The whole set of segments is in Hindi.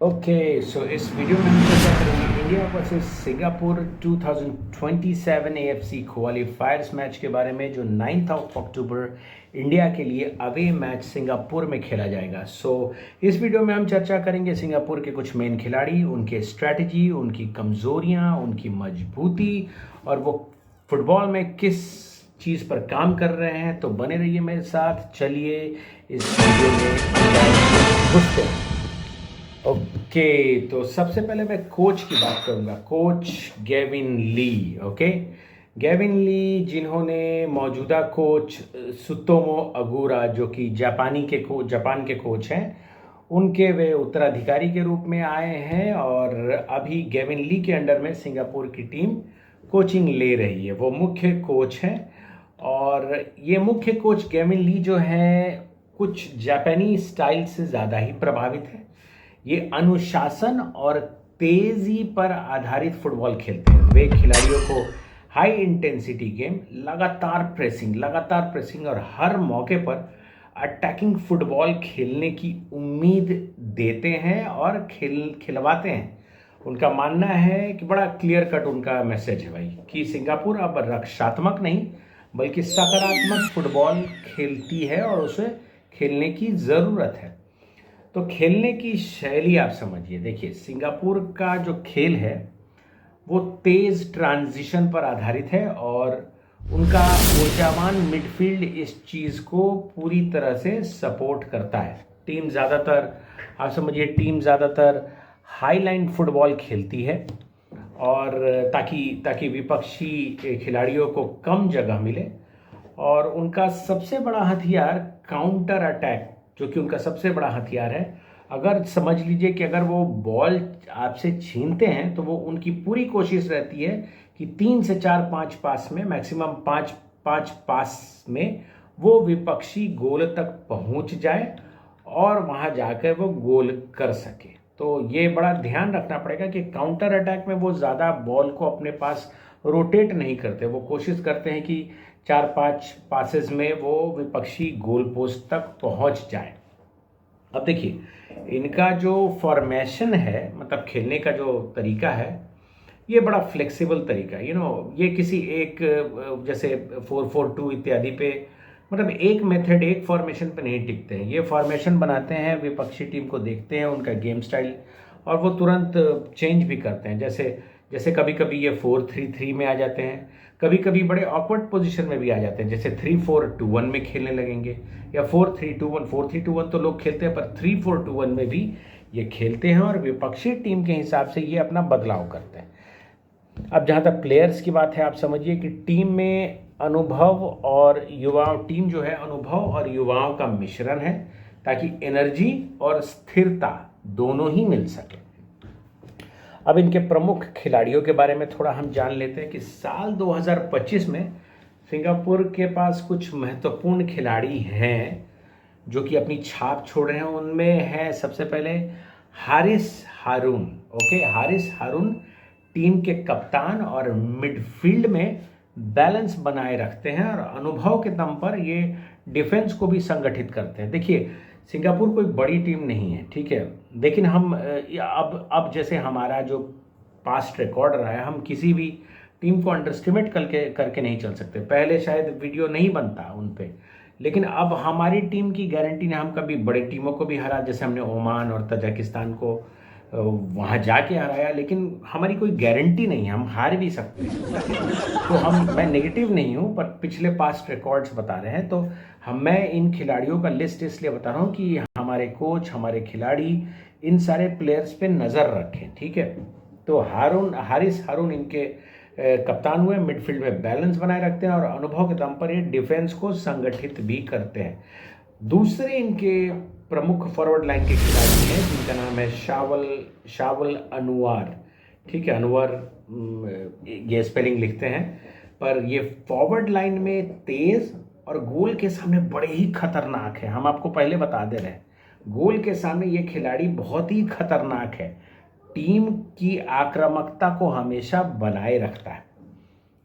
ओके, सो इस वीडियो में हम चर्चा करेंगे India versus Singapore 2027 AFC क्वालिफायर्स match के बारे में, जो 9 अक्टूबर इंडिया के लिए अवे मैच सिंगापुर में खेला जाएगा। इस वीडियो में हम चर्चा करेंगे सिंगापुर के कुछ मेन खिलाड़ी, उनके स्ट्रैटेजी, उनकी कमजोरियां, उनकी मजबूती और वो फुटबॉल में किस चीज़ पर काम कर रहे हैं। तो बने रहिए मेरे साथ, चलिए इस वीडियो में घुसते हैं। ओके, तो सबसे पहले मैं कोच की बात करूंगा, कोच गेविन ली। ओके, गेविन ली जिन्होंने मौजूदा कोच सुतोमो अगुरा, जो कि जापान के कोच हैं, उनके वे उत्तराधिकारी के रूप में आए हैं और अभी गेविन ली के अंडर में सिंगापुर की टीम कोचिंग ले रही है। वो मुख्य कोच हैं और ये मुख्य कोच गेविन ली जो है कुछ जापानी स्टाइल से ज़्यादा ही प्रभावित है। ये अनुशासन और तेजी पर आधारित फुटबॉल खेलते हैं। वे खिलाड़ियों को हाई इंटेंसिटी गेम, लगातार प्रेसिंग और हर मौके पर अटैकिंग फुटबॉल खेलने की उम्मीद देते हैं और खिलवाते हैं। उनका मानना है कि बड़ा क्लियर कट उनका मैसेज है भाई, कि सिंगापुर अब रक्षात्मक नहीं बल्कि सकारात्मक फुटबॉल खेलती है और उसे खेलने की ज़रूरत है। तो खेलने की शैली आप समझिए, देखिए सिंगापुर का जो खेल है वो तेज ट्रांजिशन पर आधारित है और उनका ऊर्जावान मिडफील्ड इस चीज़ को पूरी तरह से सपोर्ट करता है। टीम ज़्यादातर हाई लाइन फुटबॉल खेलती है और ताकि विपक्षी खिलाड़ियों को कम जगह मिले। और उनका सबसे बड़ा हथियार काउंटर अटैक, जो कि उनका सबसे बड़ा हथियार है। अगर समझ लीजिए कि अगर वो बॉल आपसे छीनते हैं तो वो उनकी पूरी कोशिश रहती है कि 3 से 4-5 पास में, मैक्सिमम 5 पास में वो विपक्षी गोल तक पहुंच जाए और वहां जाकर वो गोल कर सके। तो ये बड़ा ध्यान रखना पड़ेगा कि काउंटर अटैक में वो ज़्यादा बॉल को अपने पास रोटेट नहीं करते। वो कोशिश करते हैं कि 4-5 पासेस में वो विपक्षी गोल पोस्ट तक पहुंच जाए। अब देखिए, इनका जो फॉर्मेशन है, मतलब खेलने का जो तरीका है, ये बड़ा फ्लेक्सिबल तरीका है। ये किसी एक जैसे 4-4-2 इत्यादि पे, मतलब एक मेथड, एक फॉर्मेशन पे नहीं टिकते हैं। ये फॉर्मेशन बनाते हैं, विपक्षी टीम को देखते हैं, उनका गेम स्टाइल, और वो तुरंत चेंज भी करते हैं। जैसे जैसे कभी कभी ये 4-3-3 में आ जाते हैं, कभी कभी बड़े ऑकवर्ड पोजीशन में भी आ जाते हैं, जैसे 3-4-2-1 में खेलने लगेंगे, या 4-3-2-1। 4-3-2-1 तो लोग खेलते हैं, पर 3-4-2-1 में भी ये खेलते हैं और विपक्षी टीम के हिसाब से ये अपना बदलाव करते हैं। अब जहाँ तक प्लेयर्स की बात है, आप समझिए कि टीम जो है अनुभव और युवाओं का मिश्रण है, ताकि एनर्जी और स्थिरता दोनों ही मिल सके। अब इनके प्रमुख खिलाड़ियों के बारे में थोड़ा हम जान लेते हैं कि साल 2025 में सिंगापुर के पास कुछ महत्वपूर्ण खिलाड़ी हैं जो कि अपनी छाप छोड़ रहे हैं। उनमें है सबसे पहले हारिस हारून। ओके, हारिस हारून टीम के कप्तान और मिडफील्ड में बैलेंस बनाए रखते हैं और अनुभव के दम पर ये डिफेंस को भी संगठित करते हैं। देखिए, सिंगापुर कोई बड़ी टीम नहीं है, ठीक है, लेकिन हम अब जैसे हमारा जो पास्ट रिकॉर्ड रहा है, हम किसी भी टीम को अंडरस्टिमेट करके नहीं चल सकते। पहले शायद वीडियो नहीं बनता उन पे, लेकिन अब हमारी टीम की गारंटी ने, हम कभी बड़े टीमों को भी हरा, जैसे हमने ओमान और तजाकिस्तान को वहाँ जाके हराया, लेकिन हमारी कोई गारंटी नहीं है, हम हार भी सकते हैं। तो मैं नेगेटिव नहीं हूँ, पर पिछले पास्ट रिकॉर्ड्स बता रहे हैं। तो मैं इन खिलाड़ियों का लिस्ट इसलिए बता रहा हूँ कि हमारे कोच, हमारे खिलाड़ी इन सारे प्लेयर्स पे नज़र रखें, ठीक है। तो हारिस हारून इनके कप्तान हुए, मिडफील्ड में बैलेंस बनाए रखते हैं और अनुभव के दम पर ये डिफेंस को संगठित भी करते हैं। दूसरे इनके प्रमुख फॉरवर्ड लाइन के खिलाड़ी हैं जिनका नाम है शावल अनुवार, ठीक है। अनुवार ये स्पेलिंग लिखते हैं, पर ये फॉरवर्ड लाइन में तेज और गोल के सामने बड़े ही खतरनाक है। हम आपको पहले बता दे रहे हैं, गोल के सामने ये खिलाड़ी बहुत ही खतरनाक है। टीम की आक्रामकता को हमेशा बनाए रखता है।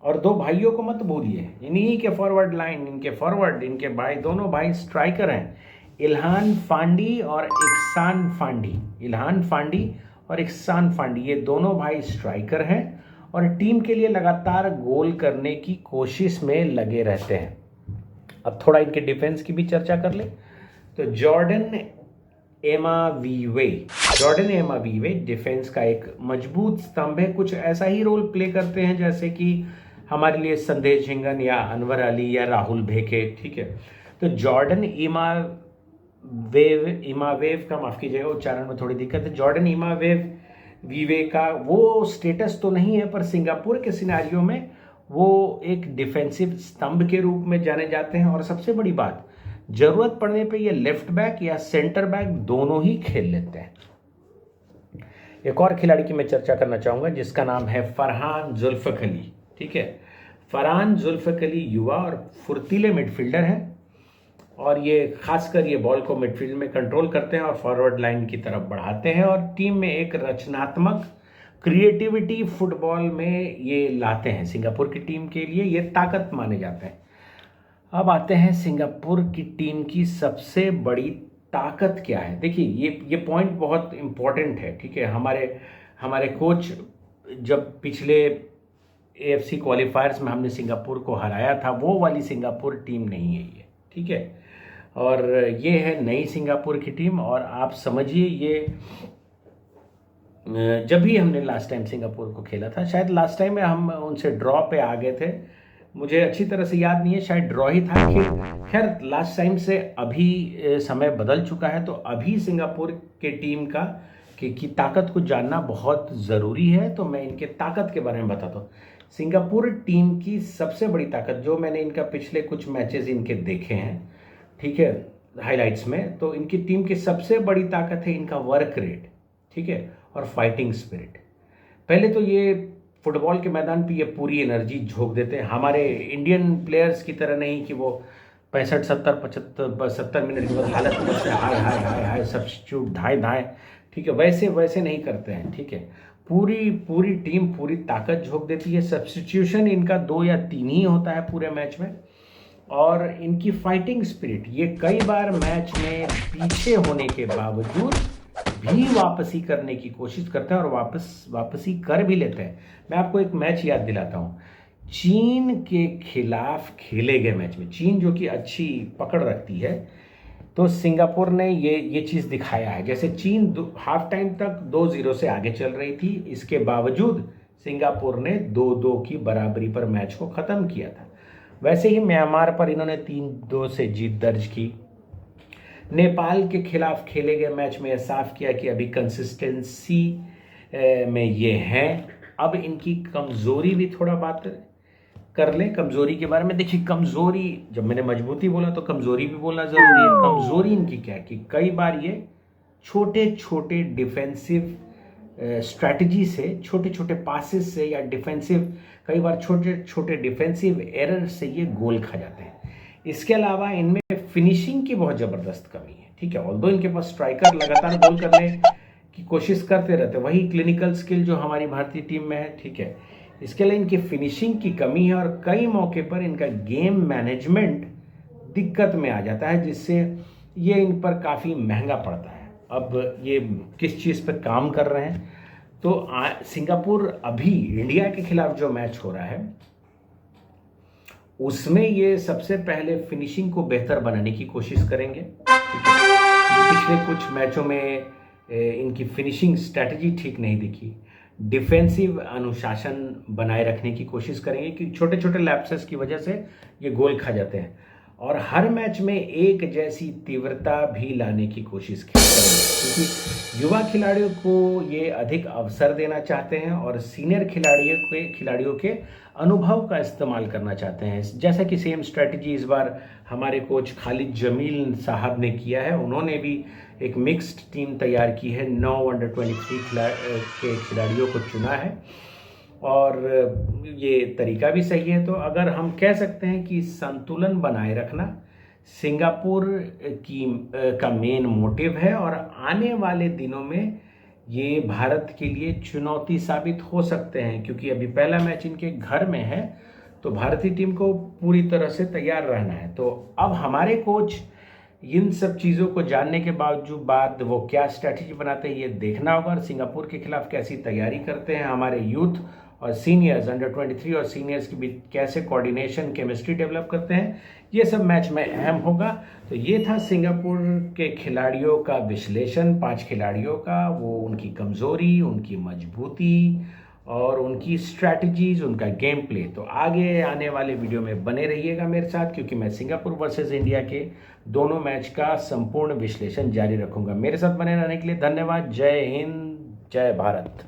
और दो भाइयों को मत भूलिए, इन्हीं के फॉरवर्ड लाइन, इनके भाई, दोनों भाई स्ट्राइकर हैं। इल्हान फांडी और इकसान फांडी, इल्हान फांडी और इकसान फांडी, ये दोनों भाई स्ट्राइकर हैं और टीम के लिए लगातार गोल करने की कोशिश में लगे रहते हैं। अब थोड़ा इनके डिफेंस की भी चर्चा कर ले तो जॉर्डन एमावीवे, जॉर्डन एमावीवे डिफेंस का एक मजबूत स्तंभ है। कुछ ऐसा ही रोल प्ले करते हैं जैसे कि हमारे लिए संदेश झिंगन या अनवर अली या राहुल भेके, ठीक है। तो जॉर्डन इमावेव का, माफ कीजिएगा उच्चारण में थोड़ी दिक्कत है, जॉर्डन इमावेव वीवे का वो स्टेटस तो नहीं है, पर सिंगापुर के सिनारियों में वो एक डिफेंसिव स्तंभ के रूप में जाने जाते हैं। और सबसे बड़ी बात, जरूरत पड़ने पे ये लेफ्ट बैक या सेंटर बैक दोनों ही खेल लेते हैं। एक और खिलाड़ी की मैं चर्चा करना चाहूंगा जिसका नाम है फरहान जुल्फिकार, ठीक है। फरहान जुल्फिकार युवा और फुर्तीले मिडफील्डर हैं और ये खासकर ये बॉल को मिडफील्ड में कंट्रोल करते हैं और फॉरवर्ड लाइन की तरफ बढ़ाते हैं और टीम में एक रचनात्मक क्रिएटिविटी फुटबॉल में ये लाते हैं। सिंगापुर की टीम के लिए ये ताकत माने जाते हैं। अब आते हैं सिंगापुर की टीम की सबसे बड़ी ताकत क्या है। देखिए ये पॉइंट बहुत इंपॉर्टेंट है, ठीक है। हमारे कोच जब पिछले AFC क्वालिफायर्स में हमने सिंगापुर को हराया था, वो वाली सिंगापुर टीम नहीं है ये, ठीक है। और ये है नई सिंगापुर की टीम। और आप समझिए ये जब भी हमने लास्ट टाइम सिंगापुर को खेला था, शायद लास्ट टाइम में हम उनसे ड्रॉ पे आ गए थे, मुझे अच्छी तरह से याद नहीं है, शायद ड्रॉ ही था। खैर लास्ट टाइम से अभी समय बदल चुका है, तो अभी सिंगापुर के टीम का की ताकत को जानना बहुत ज़रूरी है। तो मैं इनके ताकत के बारे में बताता हूँ। सिंगापुर टीम की सबसे बड़ी ताकत, जो मैंने इनका पिछले कुछ मैचेस इनके देखे हैं, ठीक है, हाइलाइट्स में, तो इनकी टीम की सबसे बड़ी ताकत है इनका वर्क रेट, ठीक है, और फाइटिंग स्पिरिट। पहले तो ये फुटबॉल के मैदान पे ये पूरी एनर्जी झोंक देते हैं। हमारे इंडियन प्लेयर्स की तरह नहीं कि वो 65, 70, 75, 70 मिनट के बाद हालत में से हाय हाय हाय हाय सब्स्टिट्यूट धाए, ठीक है, वैसे नहीं करते हैं, ठीक है। पूरी टीम पूरी ताकत झोंक देती है। सब्स्टिट्यूशन इनका 2 या 3 ही होता है पूरे मैच में। और इनकी फाइटिंग स्पिरिट, ये कई बार मैच में पीछे होने के बावजूद भी वापसी करने की कोशिश करते हैं और वापसी कर भी लेते हैं। मैं आपको एक मैच याद दिलाता हूँ, चीन के खिलाफ खेले गए मैच में, चीन जो कि अच्छी पकड़ रखती है, तो सिंगापुर ने ये चीज़ दिखाया है। जैसे चीन हाफ टाइम तक 2-0 से आगे चल रही थी, इसके बावजूद सिंगापुर ने 2-2 की बराबरी पर मैच को ख़त्म किया था। वैसे ही म्यांमार पर इन्होंने 3-2 से जीत दर्ज की। नेपाल के खिलाफ खेले गए मैच में यह साफ किया कि अभी कंसिस्टेंसी में ये हैं। अब इनकी कमज़ोरी भी थोड़ा बात कर लें कमज़ोरी के बारे में। देखिए कमज़ोरी, जब मैंने मजबूती बोला तो कमज़ोरी भी बोलना ज़रूरी है। कमज़ोरी इनकी क्या है कि कई बार ये छोटे छोटे डिफेंसिव स्ट्रैटेजी से, छोटे छोटे पासेस से या डिफेंसिव, कई बार छोटे छोटे डिफेंसिव एरर से ये गोल खा जाते हैं। इसके अलावा इनमें फिनिशिंग की बहुत ज़बरदस्त कमी है, ठीक है। ऑल्दो इनके पास स्ट्राइकर लगातार गोल करने की कोशिश करते रहते हैं, वही क्लिनिकल स्किल जो हमारी भारतीय टीम में है, ठीक है। इसके लिए इनकी फिनिशिंग की कमी है और कई मौके पर इनका गेम मैनेजमेंट दिक्कत में आ जाता है, जिससे ये इन पर काफ़ी महंगा पड़ता है। अब ये किस चीज़ पर काम कर रहे हैं, तो सिंगापुर अभी इंडिया के खिलाफ जो मैच हो रहा है उसमें ये सबसे पहले फिनिशिंग को बेहतर बनाने की कोशिश करेंगे। पिछले कुछ मैचों में इनकी फिनिशिंग स्ट्रैटेजी ठीक नहीं दिखी। डिफेंसिव अनुशासन बनाए रखने की कोशिश करेंगे कि छोटे छोटे लैप्सेस की वजह से ये गोल खा जाते हैं। और हर मैच में एक जैसी तीव्रता भी लाने की कोशिश करेंगे, क्योंकि युवा खिलाड़ियों को ये अधिक अवसर देना चाहते हैं और सीनियर खिलाड़ियों के अनुभव का इस्तेमाल करना चाहते हैं। जैसा कि सेम स्ट्रेटजी इस बार हमारे कोच खालिद जमील साहब ने किया है। उन्होंने भी एक मिक्स्ड टीम तैयार की है, 9 अंडर-23 के खिलाड़ियों को चुना है और ये तरीका भी सही है। तो अगर हम कह सकते हैं कि संतुलन बनाए रखना सिंगापुर का मेन मोटिव है और आने वाले दिनों में ये भारत के लिए चुनौती साबित हो सकते हैं, क्योंकि अभी पहला मैच इनके घर में है, तो भारतीय टीम को पूरी तरह से तैयार रहना है। तो अब हमारे कोच इन सब चीज़ों को जानने के बाद वो क्या स्ट्रैटेजी बनाते हैं ये देखना होगा, और सिंगापुर के खिलाफ कैसी तैयारी करते हैं हमारे यूथ और सीनियर्स, अंडर 23 और सीनियर्स के बीच कैसे कोऑर्डिनेशन केमिस्ट्री डेवलप करते हैं, ये सब मैच में अहम होगा। तो ये था सिंगापुर के खिलाड़ियों का विश्लेषण, 5 खिलाड़ियों का, वो उनकी कमज़ोरी, उनकी मजबूती और उनकी स्ट्रैटेजीज, उनका गेम प्ले। तो आगे आने वाले वीडियो में बने रहिएगा मेरे साथ, क्योंकि मैं सिंगापुर वर्सेस इंडिया के दोनों मैच का संपूर्ण विश्लेषण जारी रखूंगा। मेरे साथ बने रहने के लिए धन्यवाद। जय हिंद, जय भारत।